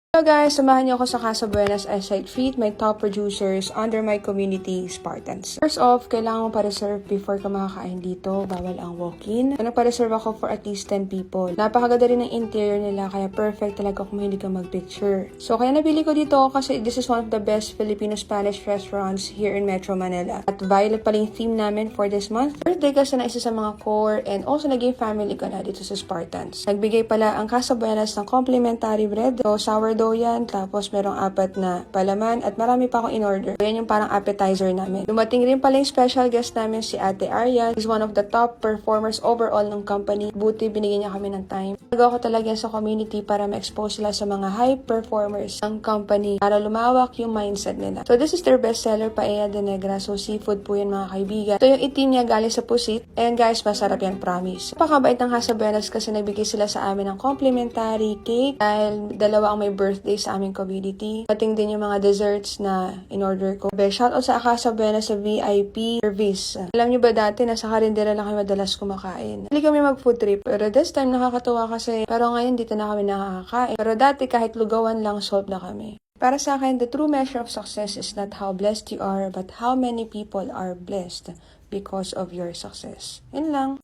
Hello guys! Samahan niyo ako sa Casa Buenas as I treat my top producers under my community, Spartans. First off, kailangan mo pa-reserve before ka makakain dito. Bawal ang walk-in. Nagpa-reserve ako for at least 10 people. Napakaganda rin ng interior nila, kaya perfect talaga kung hindi ka mag-picture. So, kaya nabili ko dito kasi this is one of the best Filipino-Spanish restaurants here in Metro Manila. At violet pala yung theme namin for this month. Birthday kasi na isa sa mga core and also naging family ka na dito sa Spartans. Nagbigay pala ang Casa Buenas ng complimentary bread. So, sourdough yan, tapos merong 4 na palaman at marami pa akong in-order. So, yan yung parang appetizer namin. Dumating rin pala yung special guest namin si Ate Aryan. She's one of the top performers overall ng company. Buti binigyan niya kami ng time. Nagawa ko talaga yan sa community para ma-expose sila sa mga high performers ng company para lumawak yung mindset nila. So this is their bestseller, Paella de Negra. So seafood po yan mga kaibigan. Ito yung itim niya galing sa pusit. And guys, masarap yan, promise. Napakabait ng Casa Buenas kasi nagbigay sila sa amin ng complimentary cake dahil dalawa ang may birthday sa aming community. Pating din yung mga desserts na in-order ko. Shoutout sa Casa Buenas sa VIP service. Alam niyo ba dati, nasa karindera lang kami madalas kumakain. Hindi kami mag-food trip. Pero this time nakakatuwa kasi pero ngayon dito na kami nakakain. Pero dati kahit lugawan lang, solve na kami. Para sa akin, the true measure of success is not how blessed you are, but how many people are blessed because of your success. Yun lang.